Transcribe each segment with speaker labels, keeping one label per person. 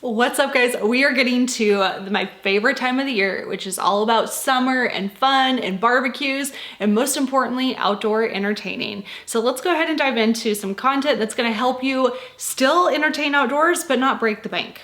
Speaker 1: What's up, guys? We are getting to my favorite time of the year, which is all about summer and fun and barbecues, and most importantly, outdoor entertaining. So let's go ahead and dive into some content that's gonna help you still entertain outdoors, but not break the bank.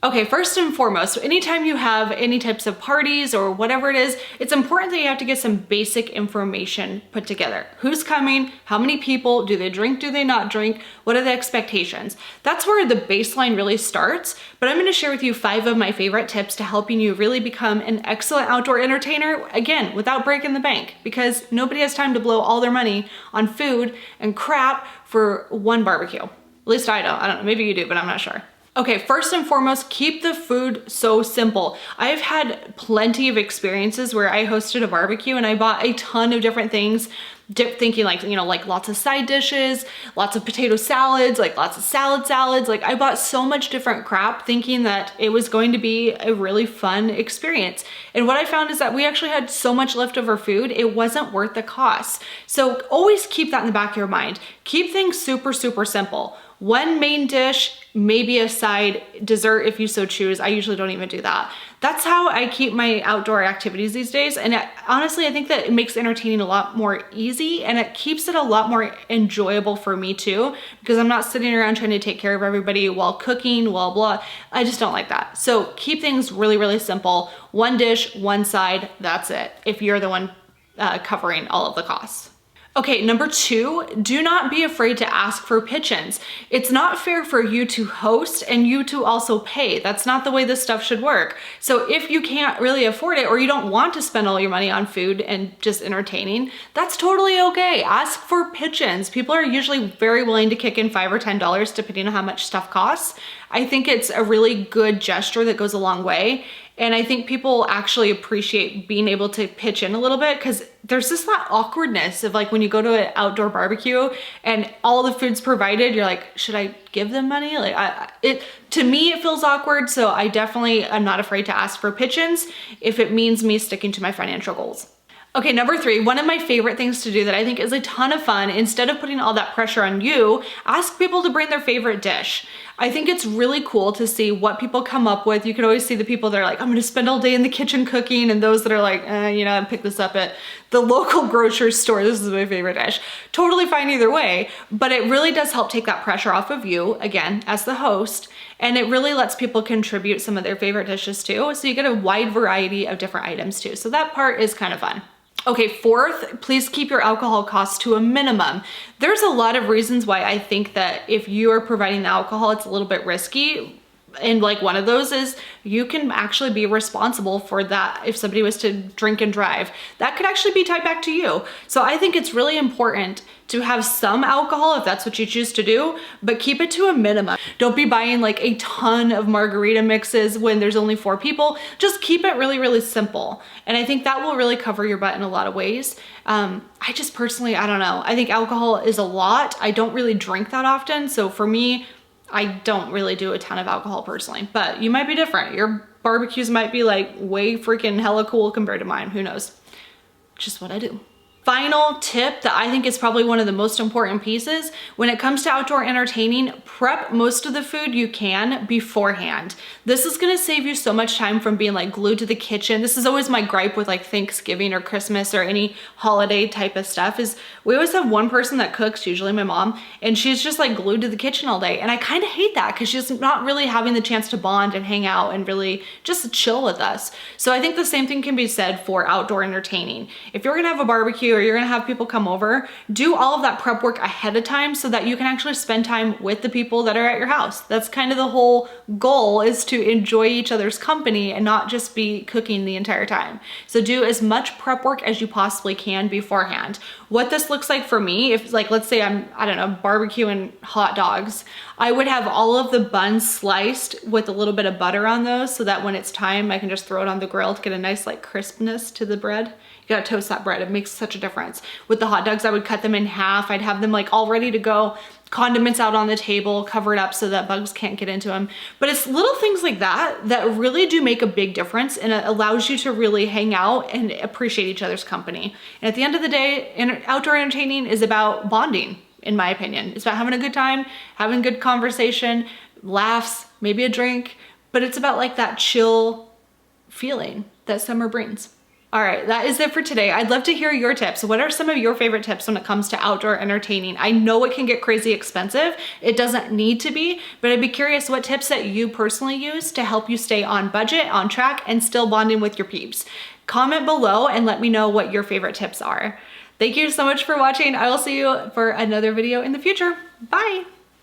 Speaker 1: Okay, first and foremost, anytime you have any types of parties or whatever it is, it's important that you have to get some basic information put together. Who's coming? How many people? Do they drink? Do they not drink? What are the expectations? That's where the baseline really starts, but I'm gonna share with you 5 of my favorite tips to helping you really become an excellent outdoor entertainer, again, without breaking the bank, because nobody has time to blow all their money on food and crap for one barbecue. At least I don't know, maybe you do, but I'm not sure. Okay, first and foremost, keep the food so simple. I've had plenty of experiences where I hosted a barbecue and I bought a ton of different things, thinking like, like lots of side dishes, lots of potato salads, like lots of salads. Like I bought so much different crap thinking that it was going to be a really fun experience. And what I found is that we actually had so much leftover food, it wasn't worth the cost. So always keep that in the back of your mind. Keep things super, super simple. One main dish, maybe a side dessert if you so choose. I usually don't even do that. That's how I keep my outdoor activities these days. And honestly, I think that it makes entertaining a lot more easy and it keeps it a lot more enjoyable for me too, because I'm not sitting around trying to take care of everybody while cooking, blah. I just don't like that. So keep things really, really simple. One dish, one side, that's it. If you're the one covering all of the costs. Okay, number 2, do not be afraid to ask for pigeons. It's not fair for you to host and you to also pay. That's not the way this stuff should work. So if you can't really afford it or you don't want to spend all your money on food and just entertaining, that's totally okay. Ask for pigeons. People are usually very willing to kick in $5 or $10 depending on how much stuff costs. I think it's a really good gesture that goes a long way. And I think people actually appreciate being able to pitch in a little bit because there's just that awkwardness of like when you go to an outdoor barbecue and all the food's provided, you're like, should I give them money? Like to me, it feels awkward. So I definitely am not afraid to ask for pigeons if it means me sticking to my financial goals. Okay, number 3, one of my favorite things to do that I think is a ton of fun, instead of putting all that pressure on you, ask people to bring their favorite dish. I think it's really cool to see what people come up with. You can always see the people that are like, I'm gonna spend all day in the kitchen cooking, and those that are like, I pick this up at the local grocery store. This is my favorite dish. Totally fine either way, but it really does help take that pressure off of you, again, as the host, and it really lets people contribute some of their favorite dishes too, so you get a wide variety of different items too. So that part is kind of fun. Okay, 4th, please keep your alcohol costs to a minimum. There's a lot of reasons why I think that if you are providing the alcohol, it's a little bit risky. And like one of those is you can actually be responsible for that if somebody was to drink and drive. That could actually be tied back to you. So I think it's really important to have some alcohol if that's what you choose to do, but keep it to a minimum. Don't be buying like a ton of margarita mixes when there's only 4 people. Just keep it really, really simple. And I think that will really cover your butt in a lot of ways. I just personally, I don't know. I think alcohol is a lot. I don't really drink that often. So for me, I don't really do a ton of alcohol personally, but you might be different. Your barbecues might be like way freaking hella cool compared to mine. Who knows? Just what I do. Final tip that I think is probably one of the most important pieces when it comes to outdoor entertaining, prep most of the food you can beforehand. This is gonna save you so much time from being like glued to the kitchen. This is always my gripe with like Thanksgiving or Christmas or any holiday type of stuff is we always have one person that cooks, usually my mom, and she's just like glued to the kitchen all day. And I kind of hate that because she's not really having the chance to bond and hang out and really just chill with us. So I think the same thing can be said for outdoor entertaining. If you're gonna have a barbecue or you're gonna have people come over, do all of that prep work ahead of time so that you can actually spend time with the people that are at your house. That's kind of the whole goal, is to enjoy each other's company and not just be cooking the entire time. So do as much prep work as you possibly can beforehand. What this looks like for me, if like, let's say I don't know, barbecuing hot dogs, I would have all of the buns sliced with a little bit of butter on those so that when it's time, I can just throw it on the grill to get a nice like crispness to the bread. You gotta toast that bread. It makes such a difference. With the hot dogs, I would cut them in half. I'd have them like all ready to go, condiments out on the table, covered up so that bugs can't get into them. But it's little things like that that really do make a big difference, and it allows you to really hang out and appreciate each other's company. And at the end of the day, outdoor entertaining is about bonding, in my opinion. It's about having a good time, having good conversation, laughs, maybe a drink, but it's about like that chill feeling that summer brings. All right, that is it for today. I'd love to hear your tips. What are some of your favorite tips when it comes to outdoor entertaining? I know it can get crazy expensive. It doesn't need to be, but I'd be curious what tips that you personally use to help you stay on budget, on track, and still bonding with your peeps. Comment below and let me know what your favorite tips are. Thank you so much for watching. I will see you for another video in the future. Bye.